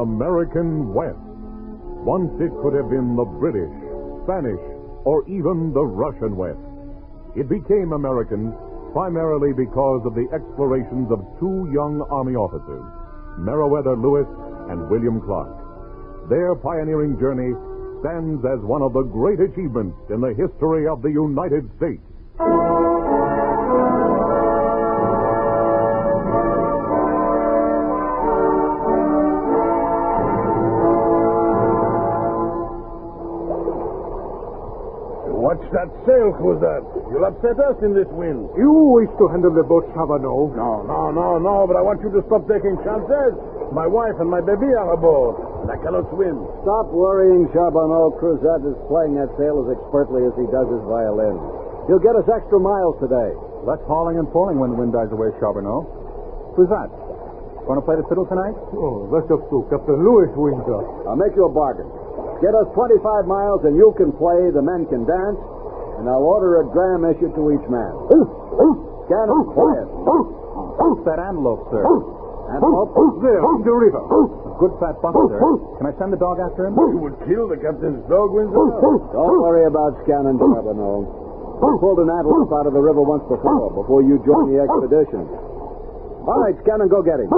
American West. Once it could have been the British, Spanish, or even the Russian West. It became American primarily because of the explorations of two young Army officers, Meriwether Lewis and William Clark. Their pioneering journey stands as one of the great achievements in the history of the United States. Watch that sail, Cruzat. You'll upset us in this wind. You wish to handle the boat, Charbonneau. No, but I want you to stop taking chances. My wife and my baby are aboard, and I cannot swim. Stop worrying, Charbonneau. Cruzat is playing that sail as expertly as he does his violin. He'll get us extra miles today. Less hauling and pulling when the wind dies away, Charbonneau. Who's that? Want to play the fiddle tonight? Oh, that's up to Captain Lewis, Windsor. I'll make you a bargain. Get us 25 miles and you can play, the men can dance, and I'll order a dram issued to each man. Scannon, quiet. Who's that antelope, sir? Antelope? There, in the river. A good fat buck, sir. Can I send the dog after him? You would kill the captain's dog, Windsor? Don't worry about Scannon, Charbonneau. We pulled an antelope out of the river once before you joined the expedition. All right, Scannon, go get him.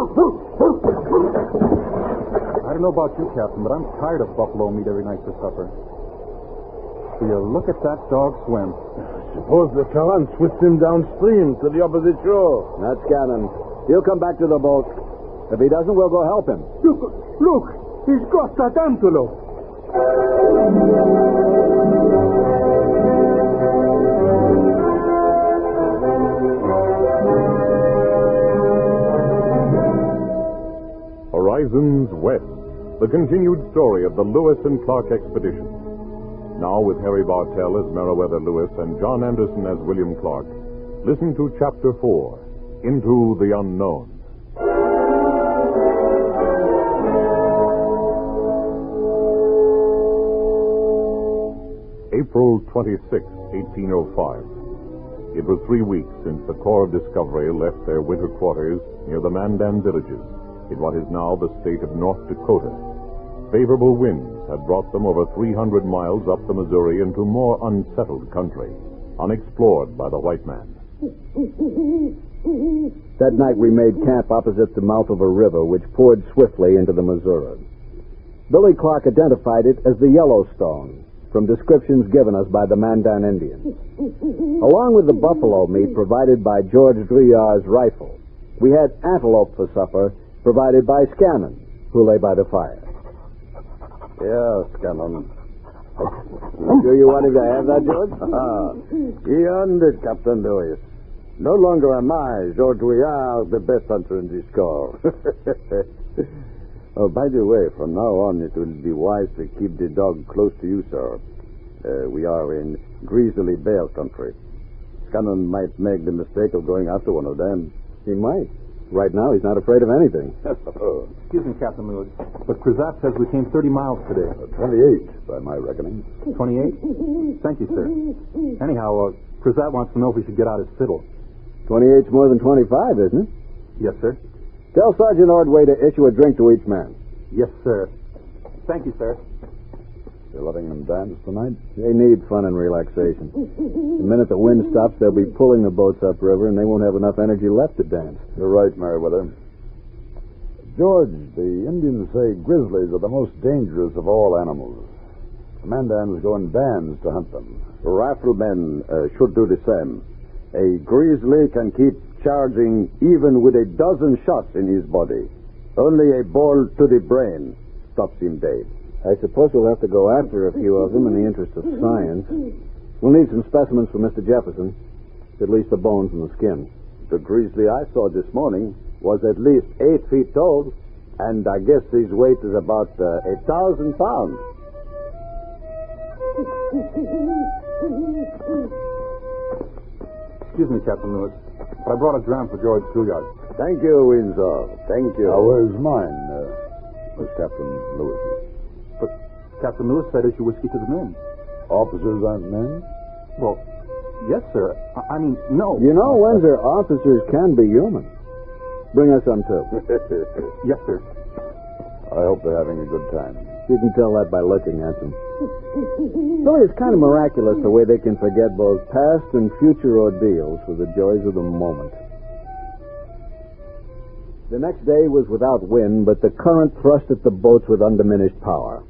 I don't know about you, Captain, but I'm tired of buffalo meat every night for supper. Will you look at that dog swim? Suppose the current swift him downstream to the opposite shore. Not Scannon. He'll come back to the boat. If he doesn't, we'll go help him. Look, he's got that antelope. Horizons West, the continued story of the Lewis and Clark expedition. Now with Harry Bartell as Meriwether Lewis and John Anderson as William Clark, listen to Chapter 4, Into the Unknown. April 26, 1805. It was 3 weeks since the Corps of Discovery left their winter quarters near the Mandan villages in what is now the state of North Dakota. Favorable winds had brought them over 300 miles up the Missouri into more unsettled country, unexplored by the white man. That night we made camp opposite the mouth of a river which poured swiftly into the Missouri. Billy Clark identified it as the Yellowstone from descriptions given us by the Mandan Indians. Along with the buffalo meat provided by George Dreyar's rifle, we had antelope for supper provided by Scannon, who lay by the fire. Yes, Scannon. Sure you want him to have that, George? He earned it, Captain Lewis. No longer am I, George Dreyar, the best hunter in this Corps. Oh, by the way, from now on, it will be wise to keep the dog close to you, sir. We are in grizzly bear country. Scannon might make the mistake of going after one of them. He might. Right now, he's not afraid of anything. Excuse me, Captain Lewis, but Cruzat says we came 30 miles today. 28, by my reckoning. 28? Thank you, sir. Anyhow, Cruzat wants to know if we should get out his fiddle. 28's more than 25, isn't it? Yes, sir. Tell Sergeant Ordway to issue a drink to each man. Yes, sir. Thank you, sir. You're letting them dance tonight? They need fun and relaxation. The minute the wind stops, they'll be pulling the boats upriver, and they won't have enough energy left to dance. You're right, Meriwether. George, the Indians say grizzlies are the most dangerous of all animals. The Mandans go in bands to hunt them. Riflemen should do the same. A grizzly can keep charging even with a dozen shots in his body. Only a ball to the brain stops him dead. I suppose we'll have to go after a few of them in the interest of science. We'll need some specimens for Mr. Jefferson. At least the bones and the skin. The grizzly I saw this morning was at least 8 feet tall, and I guess his weight is about 1,000 pounds. Excuse me, Captain Lewis, but I brought a dram for George Dreyar. Thank you, Windsor. Thank you. Where's mine? Where's Captain Lewis's? But Captain Lewis said issue whiskey to the men. Officers aren't men? Well, yes, sir. I mean, no. You know, Windsor, officers can be human. Bring us some, too. Yes, sir. I hope they're having a good time. You can tell that by looking at them. Billy, it's kind of miraculous the way they can forget both past and future ordeals for the joys of the moment. The next day was without wind, but the current thrust at the boats with undiminished power.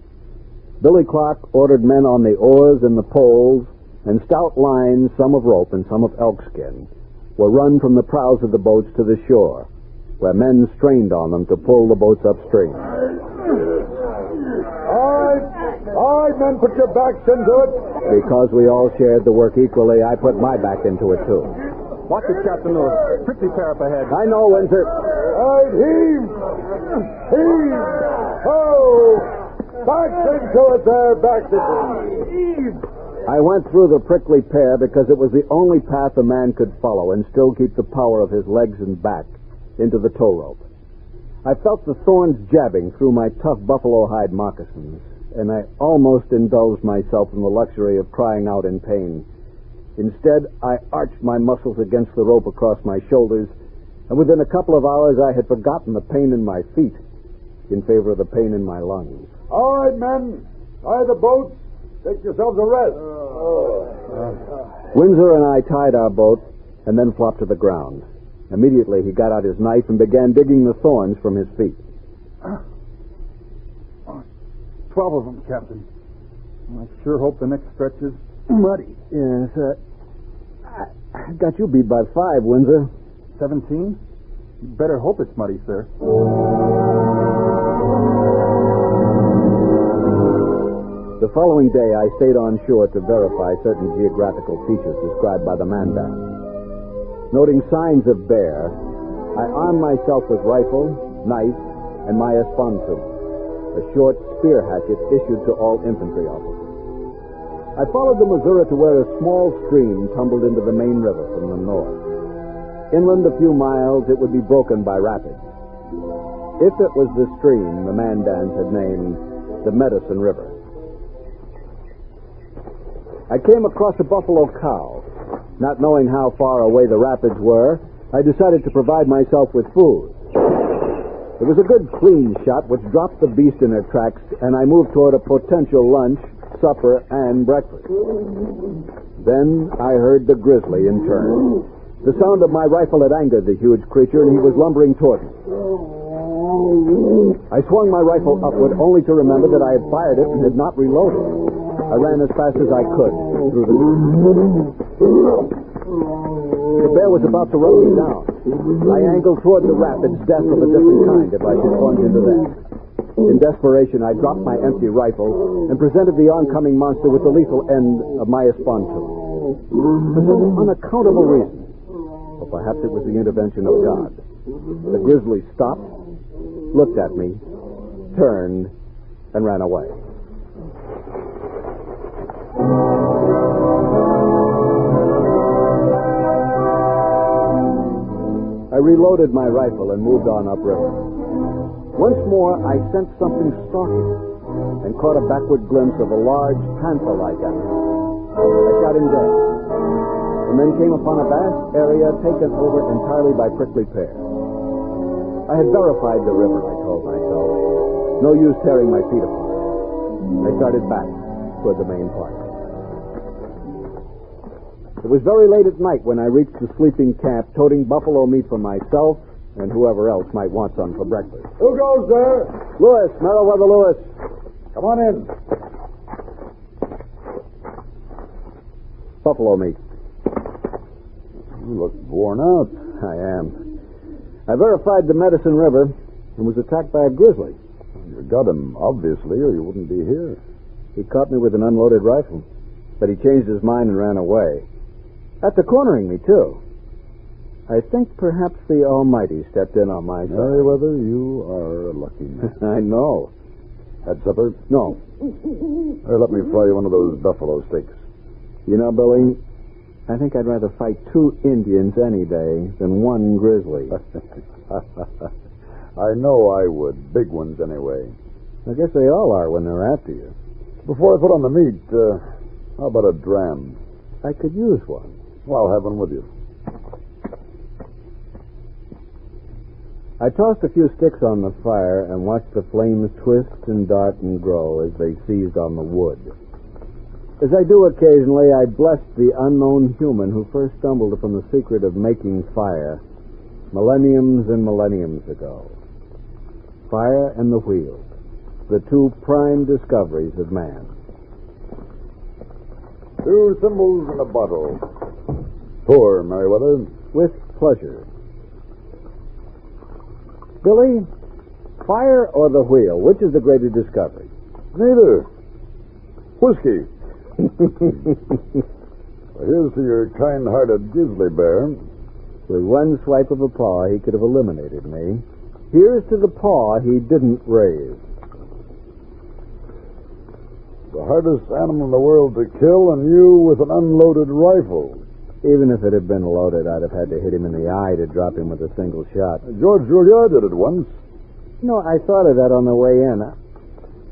Billy Clark ordered men on the oars and the poles, and stout lines, some of rope and some of elk skin, were run from the prows of the boats to the shore, where men strained on them to pull the boats upstream. All right, men, put your backs into it. Because we all shared the work equally, I put my back into it, too. Watch it, Captain Lewis. Prickly pear up ahead. I know, Windsor. All right, heave! Heave! Ho! Backs into it there, backs into it. Heave! I went through the prickly pear because it was the only path a man could follow and still keep the power of his legs and back into the tow rope. I felt the thorns jabbing through my tough buffalo hide moccasins, and I almost indulged myself in the luxury of crying out in pain. Instead, I arched my muscles against the rope across my shoulders, and within a couple of hours I had forgotten the pain in my feet in favor of the pain in my lungs. All right, men. Tie the boats. Take yourselves a rest. Windsor and I tied our boat and then flopped to the ground. Immediately, he got out his knife and began digging the thorns from his feet. 12 of them, Captain. I sure hope the next stretch is muddy. Yes, I got you beat by 5, Windsor. 17? You better hope it's muddy, sir. The following day, I stayed on shore to verify certain geographical features described by the Mandan. Noting signs of bear, I armed myself with rifle, knife, and my espontu, a short spear hatchet issued to all infantry officers. I followed the Missouri to where a small stream tumbled into the main river from the north. Inland a few miles, it would be broken by rapids. If it was the stream the Mandans had named the Medicine River. I came across a buffalo cow. Not knowing how far away the rapids were, I decided to provide myself with food. It was a good clean shot which dropped the beast in her tracks, and I moved toward a potential lunch, supper, and breakfast. Then I heard the grizzly in turn. The sound of my rifle had angered the huge creature, and he was lumbering toward me. I swung my rifle upward, only to remember that I had fired it and had not reloaded. I ran as fast as I could through the... The bear was about to run me down. I angled toward the rapids, death of a different kind if I should plunge into that. In desperation, I dropped my empty rifle and presented the oncoming monster with the lethal end of my espontu. For some unaccountable reason, or perhaps it was the intervention of God, the grizzly stopped, looked at me, turned, and ran away. I reloaded my rifle and moved on upriver. Once more, I sensed something stalking and caught a backward glimpse of a large panther-like animal. I shot him dead, and then came upon a vast area taken over entirely by prickly pear. I had verified the river, I told myself. No use tearing my feet apart. I started back toward the main park. It was very late at night when I reached the sleeping camp, toting buffalo meat for myself and whoever else might want some for breakfast. Who goes there? Lewis, Meriwether Lewis. Come on in. Buffalo meat. You look worn out. I am. I verified the Medicine River and was attacked by a grizzly. You got him, obviously, or you wouldn't be here. He caught me with an unloaded rifle, but he changed his mind and ran away. After cornering me, too. I think perhaps the Almighty stepped in on my side. Meriwether, you are a lucky man. I know. Had supper? No. Here, let me fry you one of those buffalo steaks. You know, Billy, I think I'd rather fight 2 Indians any day than 1 grizzly. I know I would. Big ones, anyway. I guess they all are when they're after you. Before I put on the meat, how about a dram? I could use one. Well, I'll have one with you. I tossed a few sticks on the fire and watched the flames twist and dart and grow as they seized on the wood. As I do occasionally, I blessed the unknown human who first stumbled upon the secret of making fire millenniums and millenniums ago. Fire and the wheel, the two prime discoveries of man. 2 thimbles in a bottle. Pour, Meriwether. With pleasure. Billy, fire or the wheel, which is the greater discovery? Neither. Whiskey. Well, here's to your kind-hearted grizzly bear. With one swipe of a paw, he could have eliminated me. Here's to the paw he didn't raise. The hardest animal in the world to kill, and you with an unloaded rifle. Even if it had been loaded, I'd have had to hit him in the eye to drop him with a single shot. George Juilliard did it once. No, I thought of that on the way in.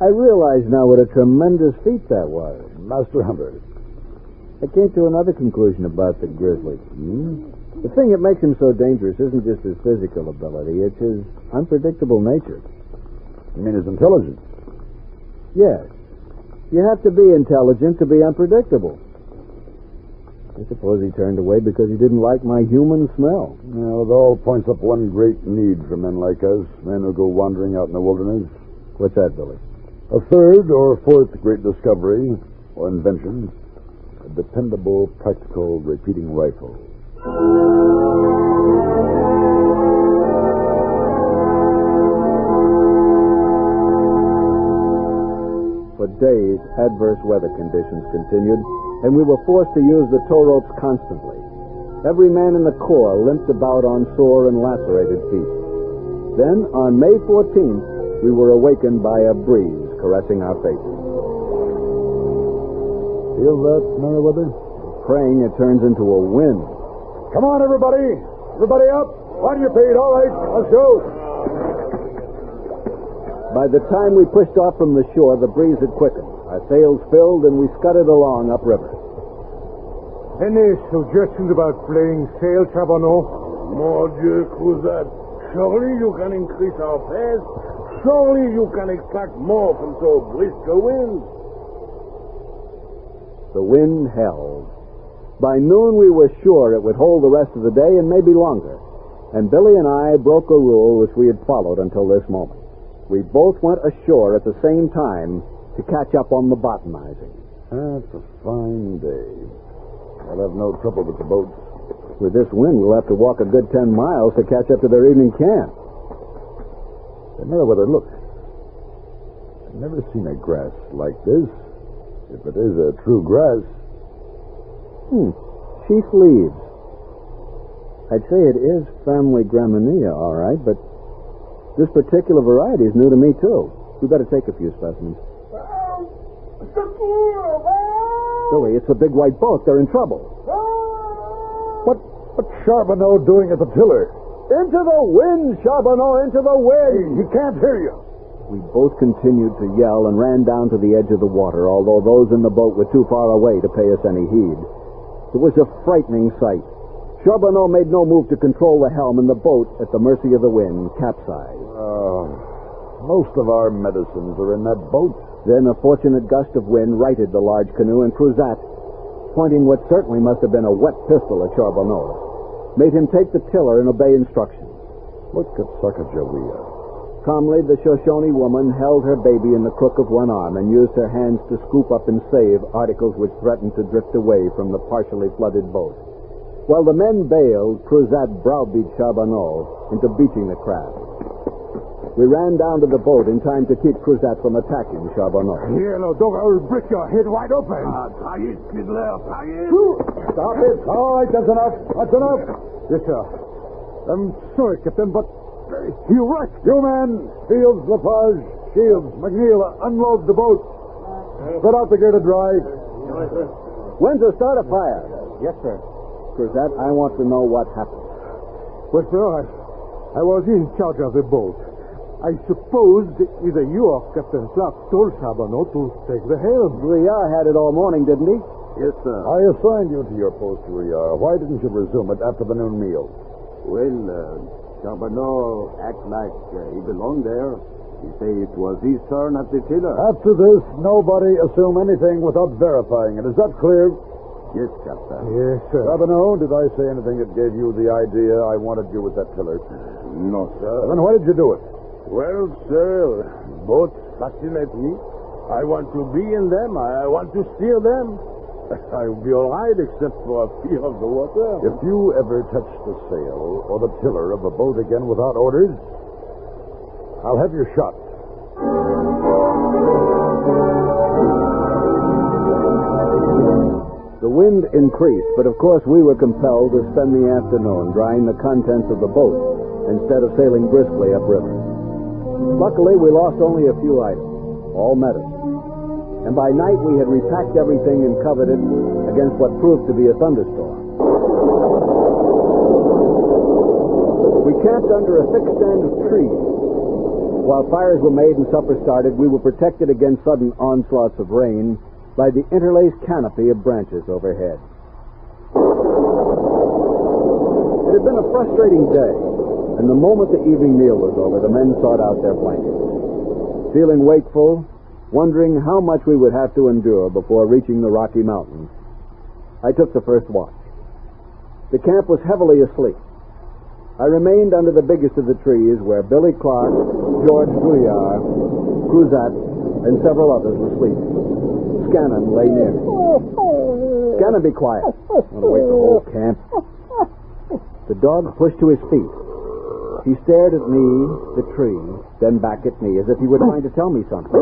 I realize now what a tremendous feat that was. Master Hunter. I came to another conclusion about the grizzly. The thing that makes him so dangerous isn't just his physical ability, it's his unpredictable nature. You mean his intelligence? Yes. You have to be intelligent to be unpredictable. I suppose he turned away because he didn't like my human smell. Well, it all points up one great need for men like us, men who go wandering out in the wilderness. What's that, Billy? A third or fourth great discovery or invention, a dependable, practical, repeating rifle. For days, adverse weather conditions continued, and we were forced to use the tow ropes constantly. Every man in the Corps limped about on sore and lacerated feet. Then, on May 14th, we were awakened by a breeze caressing our faces. Feel that, Meriwether? Praying it turns into a wind. Come on, everybody. Everybody up. On your feet. All right, let's go. By the time we pushed off from the shore, the breeze had quickened. Our sails filled, and we scudded along upriver. Any suggestions about playing sail, Charbonneau? Mon Dieu, Cruzat. Surely you can increase our pace. Surely you can extract more from so brisk a wind. The wind held. By noon, we were sure it would hold the rest of the day and maybe longer. And Billy and I broke a rule which we had followed until this moment. We both went ashore at the same time to catch up on the botanizing. That's a fine day. I'll have no trouble with the boats. With this wind, we'll have to walk a good 10 miles to catch up to their evening camp. Hey, Meriwether, look. I've never seen a grass like this. If it is a true grass. Sheath leaves. I'd say it is family Graminia, all right, but this particular variety is new to me, too. We better take a few specimens. Billy, it's a big white boat. They're in trouble. What's Charbonneau doing at the tiller? Into the wind, Charbonneau, into the wind! He can't hear you. We both continued to yell and ran down to the edge of the water, although those in the boat were too far away to pay us any heed. It was a frightening sight. Charbonneau made no move to control the helm, and the boat, at the mercy of the wind, capsized. Most of our medicines are in that boat. Then a fortunate gust of wind righted the large canoe, and Cruzat, pointing what certainly must have been a wet pistol at Charbonneau, made him take the tiller and obey instructions. Look at Sacagawea. Calmly, the Shoshone woman held her baby in the crook of one arm and used her hands to scoop up and save articles which threatened to drift away from the partially flooded boat. While the men bailed, Cruzat browbeat Charbonneau into beaching the craft. We ran down to the boat in time to keep Cruzat from attacking Charbonneau. Here, no, dog, I'll break your head wide open. Try it, Fiddler, try it. Stop it. All right, that's enough. That's enough. Yes, sir. I'm sorry, Captain, but you're right. You men, Fields, LaFage, Shields, McNeil, unload the boat. Put out the gear to dry. When's the start of fire? Yes, sir. Cruzat, I want to know what happened. Well, sir, I was in charge of the boat. I supposed either you or Captain Clark told Charbonneau to take the helm. Rouillard had it all morning, didn't he? Yes, sir. I assigned you to your post, Rouillard. Why didn't you resume it after the noon meal? Well, Charbonneau act like he belonged there. He say it was his turn at the tiller. After this, nobody assume anything without verifying it. Is that clear? Yes, Captain. Yes, sir. Charbonneau, did I say anything that gave you the idea I wanted you with that tiller? No, sir. Then why did you do it? Well, sir, boats fascinate me. I want to be in them. I want to steer them. I'll be all right except for a fear of the water. If you ever touch the sail or the tiller of a boat again without orders, I'll have you shot. The wind increased, but of course we were compelled to spend the afternoon drying the contents of the boat instead of sailing briskly upriver. Luckily, we lost only a few items, all medicine. And by night, we had repacked everything and covered it against what proved to be a thunderstorm. We camped under a thick stand of trees. While fires were made and supper started, we were protected against sudden onslaughts of rain by the interlaced canopy of branches overhead. It had been a frustrating day, and the moment the evening meal was over, the men sought out their blankets. Feeling wakeful, wondering how much we would have to endure before reaching the Rocky Mountains, I took the first watch. The camp was heavily asleep. I remained under the biggest of the trees where Billy Clark, George Gouillard, Cruzat, and several others were sleeping. Scannon lay near me. Scannon, be quiet. I want to wake the whole camp. The dog pushed to his feet. He stared at me, the tree, then back at me, as if he were trying to tell me something.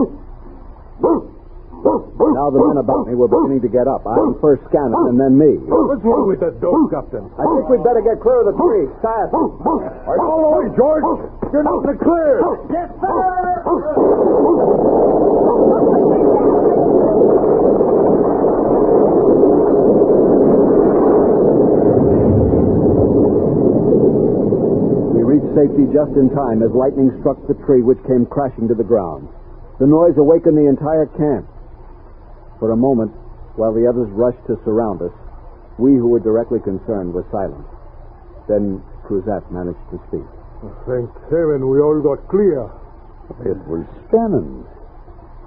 Now the men about me were beginning to get up. I'm first Scannon and then me. What's wrong with that dog, Captain? I think we'd better get clear of the tree. Fast. All right, all the way, George. You're not in the clear. Yes, sir! We reached safety just in time as lightning struck the tree, which came crashing to the ground. The noise awakened the entire camp. For a moment, while the others rushed to surround us, we who were directly concerned were silent. Then Cruzat managed to speak. Thank heaven we all got clear. It was Scannon.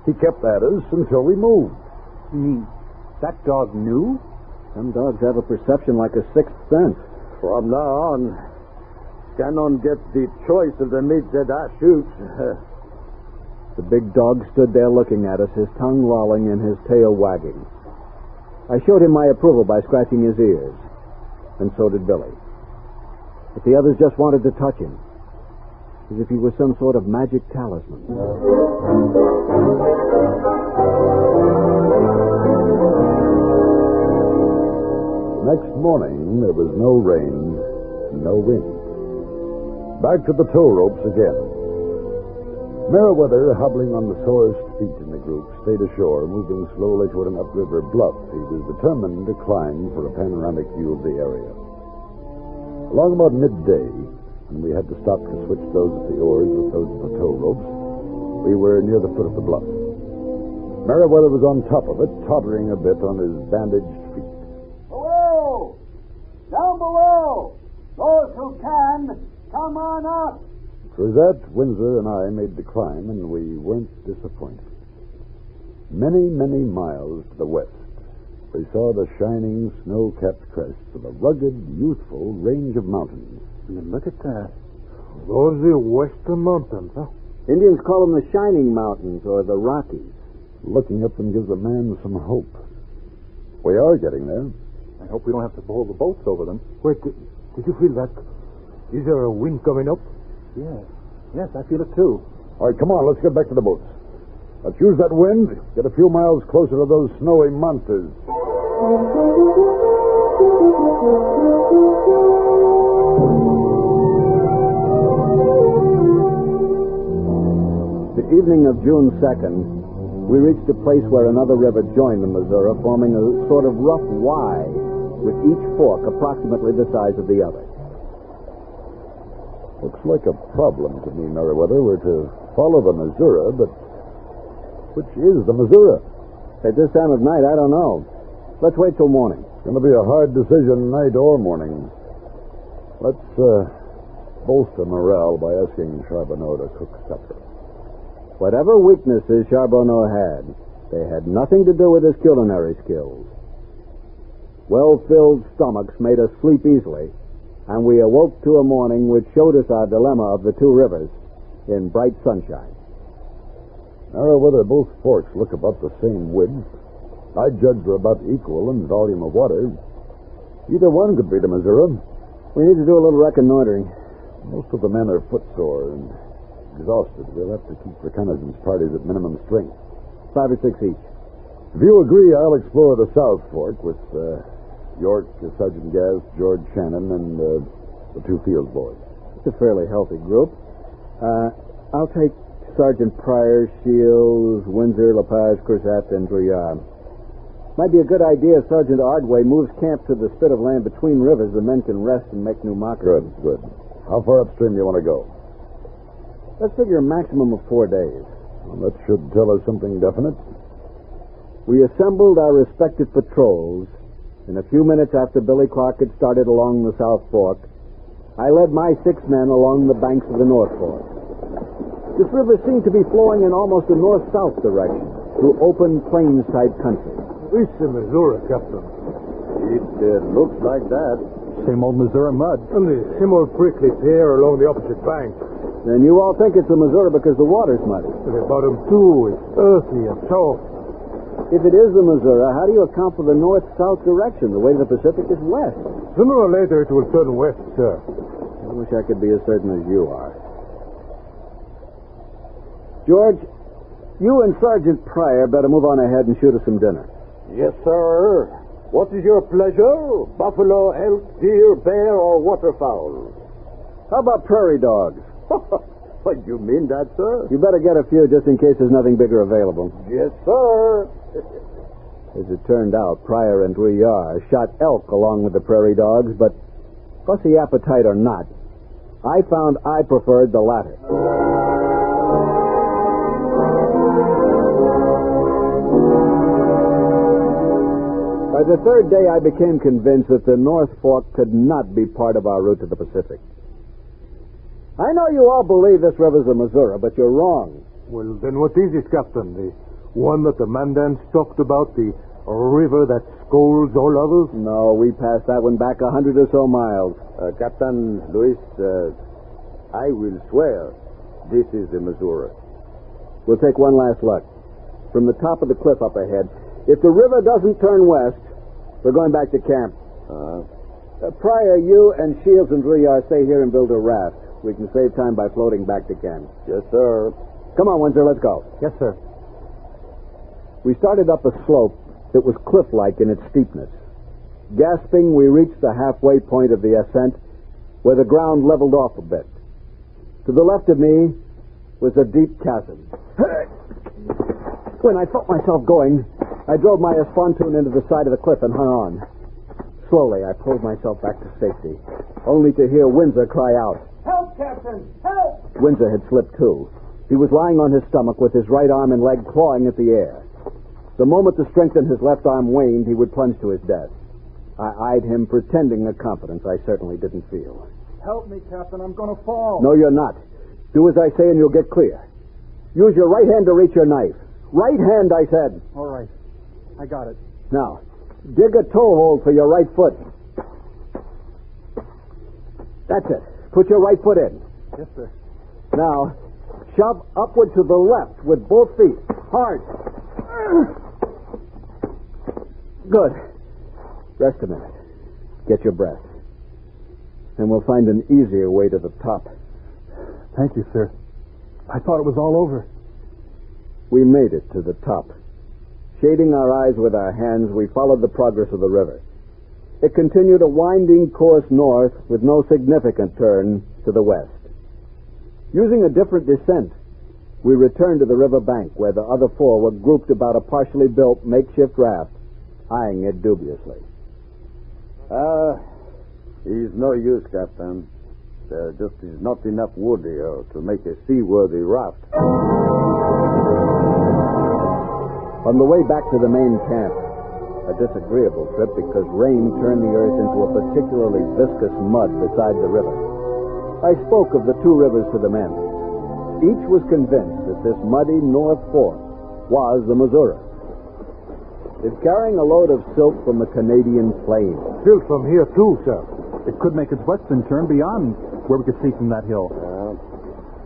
He kept at us until we moved. You mean that dog knew? Some dogs have a perception like a sixth sense. From now on, Scannon gets the choice of the meat that I shoot. The big dog stood there looking at us, his tongue lolling and his tail wagging. I showed him my approval by scratching his ears, and so did Billy. But the others just wanted to touch him, as if he were some sort of magic talisman. Next morning, there was no rain, no wind. Back to the tow ropes again. Meriwether, hobbling on the sorest feet in the group, stayed ashore, moving slowly toward an upriver bluff he was determined to climb for a panoramic view of the area. Along about midday, when we had to stop to switch those at the oars with those at the tow ropes, we were near the foot of the bluff. Meriwether was on top of it, tottering a bit on his bandaged feet. Below! Down below! Those who can, come on up! Cruzat, Windsor, and I made the climb, and we weren't disappointed. Many, many miles to the west, we saw the shining, snow-capped crests of a rugged, youthful range of mountains. Look at that. Those are Western Mountains, huh? Indians call them the Shining Mountains, or the Rockies. Looking at them gives a man some hope. We are getting there. I hope we don't have to pull the boats over them. Wait, did you feel that? Is there a wind coming up? Yes, I feel it too. All right, come on, let's get back to the boats. Let's use that wind, get a few miles closer to those snowy monsters. The evening of June 2nd, we reached a place where another river joined the Missouri, forming a sort of rough Y, with each fork approximately the size of the other. Looks like a problem to me, Meriwether. We're to follow the Missouri, but which is the Missouri? At this time of night, I don't know. Let's wait till morning. It's going to be a hard decision, night or morning. Let's bolster morale by asking Charbonneau to cook supper. Whatever weaknesses Charbonneau had, they had nothing to do with his culinary skills. Well-filled stomachs made us sleep easily, and we awoke to a morning which showed us our dilemma of the two rivers in bright sunshine. Now, whether both forks look about the same width, I judge they're about equal in volume of water. Either one could be the Missouri. We need to do a little reconnoitering. Most of the men are footsore and exhausted. We'll have to keep reconnaissance parties at minimum strength. 5 or 6 each. If you agree, I'll explore the South Fork with York, Sergeant Gass, George Shannon, and the two Fields boys. It's a fairly healthy group. I'll take Sergeant Pryor, Shields, Windsor, LaPage, Cruzat, and Drouillard. Might be a good idea if Sergeant Ordway moves camp to the spit of land between rivers. The men can rest and make new moccasins. Good. How far upstream do you want to go? Let's figure a maximum of 4 days. Well, that should tell us something definite. We assembled our respective patrols. In a few minutes after Billy Clark had started along the South Fork, I led my 6 men along the banks of the North Fork. This river seemed to be flowing in almost a north-south direction, through open plains-type country. It's the Missouri, Captain. It looks like that. Same old Missouri mud. And the same old prickly pear along the opposite bank. And you all think it's the Missouri because the water's muddy. The bottom, too, is earthy and soft. If it is the Missouri, how do you account for the north-south direction? The way to the Pacific is west. Sooner or later, it will turn west, sir. I wish I could be as certain as you are. George, you and Sergeant Pryor better move on ahead and shoot us some dinner. Yes, sir. What is your pleasure? Buffalo, elk, deer, bear, or waterfowl? How about prairie dogs? What, you mean that, sir? You better get a few just in case there's nothing bigger available. Yes, sir. As it turned out, Pryor and Drouillard shot elk along with the prairie dogs, but fussy appetite or not, I found I preferred the latter. By the third day, I became convinced that the North Fork could not be part of our route to the Pacific. I know you all believe this river's the Missouri, but you're wrong. Well, then what is it, Captain? The one that the Mandans talked about? The river that scolds all others? No, we passed that one back 100 or so miles. Captain Luis, I will swear this is the Missouri. We'll take one last look. From the top of the cliff up ahead, if the river doesn't turn west, we're going back to camp. Pryor, you and Shields and Drouillard stay here and build a raft. We can save time by floating back to camp. Yes, sir. Come on, Windsor, let's go. Yes, sir. We started up a slope that was cliff-like in its steepness. Gasping, we reached the halfway point of the ascent, where the ground leveled off a bit. To the left of me was a deep chasm. When I felt myself going, I drove my pontoon into the side of the cliff and hung on. Slowly, I pulled myself back to safety, only to hear Windsor cry out. Help, Captain! Help! Windsor had slipped too. He was lying on his stomach with his right arm and leg clawing at the air. The moment the strength in his left arm waned, he would plunge to his death. I eyed him, pretending a confidence I certainly didn't feel. Help me, Captain. I'm going to fall. No, you're not. Do as I say and you'll get clear. Use your right hand to reach your knife. Right hand, I said. All right. I got it. Now, dig a toe hold for your right foot. That's it. Put your right foot in. Yes, sir. Now, shove upward to the left with both feet. Hard. Good. Rest a minute. Get your breath. And we'll find an easier way to the top. Thank you, sir. I thought it was all over. We made it to the top. Shading our eyes with our hands, we followed the progress of the river. It continued a winding course north with no significant turn to the west. Using a different descent, we returned to the river bank where the other four were grouped about a partially built makeshift raft, eyeing it dubiously. He's no use, Captain. There just is not enough wood here to make a seaworthy raft. On the way back to the main camp, a disagreeable trip because rain turned the earth into a particularly viscous mud beside the river. I spoke of the two rivers to the men. Each was convinced that this muddy North Fork was the Missouri. It's carrying a load of silt from the Canadian plains. Silt from here, too, sir. It could make its western turn beyond where we could see from that hill.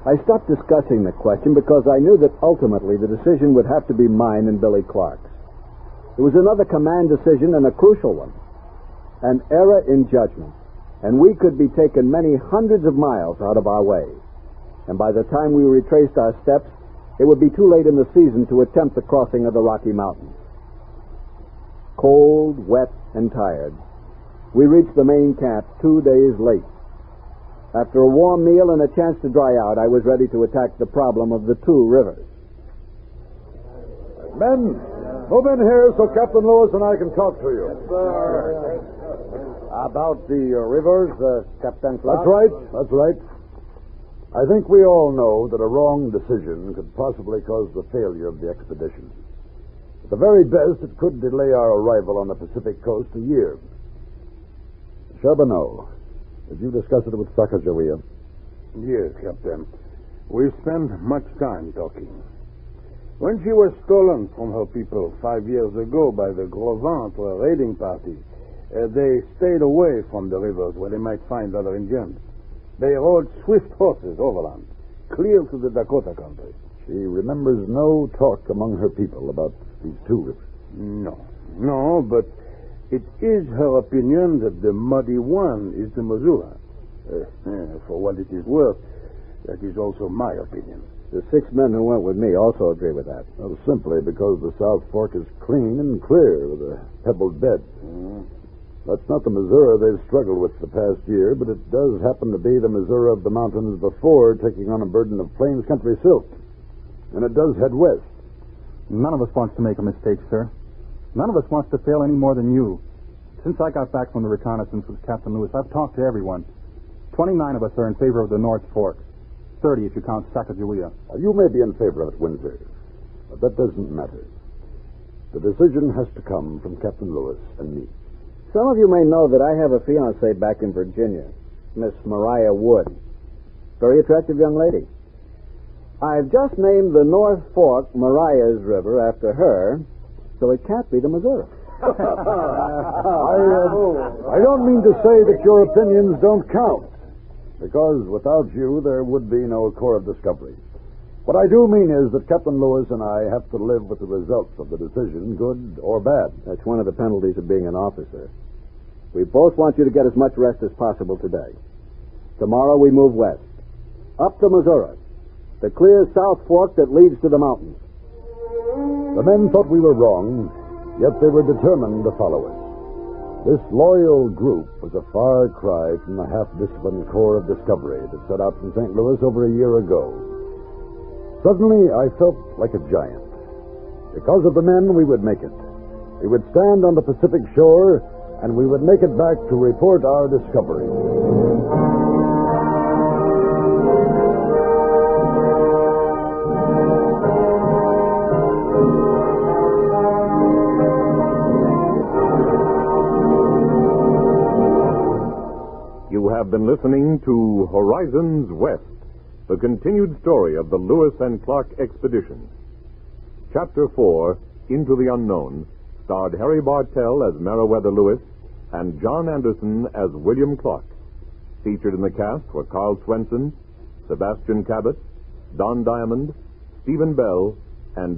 I stopped discussing the question because I knew that ultimately the decision would have to be mine and Billy Clark's. It was another command decision and a crucial one. An error in judgment, and we could be taken many hundreds of miles out of our way. And by the time we retraced our steps, it would be too late in the season to attempt the crossing of the Rocky Mountains. Cold, wet, and tired, we reached the main camp 2 days late. After a warm meal and a chance to dry out, I was ready to attack the problem of the two rivers. Men, move in here so Captain Lewis and I can talk to you. About the rivers, Captain Clark? That's right. I think we all know that a wrong decision could possibly cause the failure of the expedition. At the very best, it could delay our arrival on the Pacific coast a year. Charbonneau, did you discuss it with Sacagawea? Yes, Captain. We spent much time talking. When she was stolen from her people 5 years ago by the Gros Ventre raiding party, they stayed away from the rivers where they might find other Indians. They rode swift horses overland, clear to the Dakota country. She remembers no talk among her people about these two rivers. No, but it is her opinion that the muddy one is the Missouri. For what it is worth, that is also my opinion. The 6 men who went with me also agree with that. Well, simply because the South Fork is clean and clear with a pebbled bed. That's not the Missouri they've struggled with the past year, but it does happen to be the Missouri of the mountains before taking on a burden of plains country silt. And it does head west. None of us wants to make a mistake, sir. None of us wants to fail any more than you. Since I got back from the reconnaissance with Captain Lewis, I've talked to everyone. 29 of us are in favor of the North Fork. 30 if you count Sacagawea. You may be in favor of it, Windsor, but that doesn't matter. The decision has to come from Captain Lewis and me. Some of you may know that I have a fiancée back in Virginia, Miss Maria Wood. Very attractive young lady. I've just named the North Fork Maria's River after her, so it can't be the Missouri. I don't mean to say that your opinions don't count, because without you there would be no Corps of Discovery. What I do mean is that Captain Lewis and I have to live with the results of the decision, good or bad. That's one of the penalties of being an officer. We both want you to get as much rest as possible today. Tomorrow we move west, up to Missouri, the clear South Fork that leads to the mountains. The men thought we were wrong, yet they were determined to follow us. This loyal group was a far cry from the half-disciplined Corps of Discovery that set out from St. Louis over a year ago. Suddenly, I felt like a giant. Because of the men, we would make it. We would stand on the Pacific shore, and we would make it back to report our discovery. You have been listening to Horizons West, the continued story of the Lewis and Clark expedition. Chapter 4, Into the Unknown, starred Harry Bartell as Meriwether Lewis and John Anderson as William Clark. Featured in the cast were Carl Swenson, Sebastian Cabot, Don Diamond, Stephen Bell, and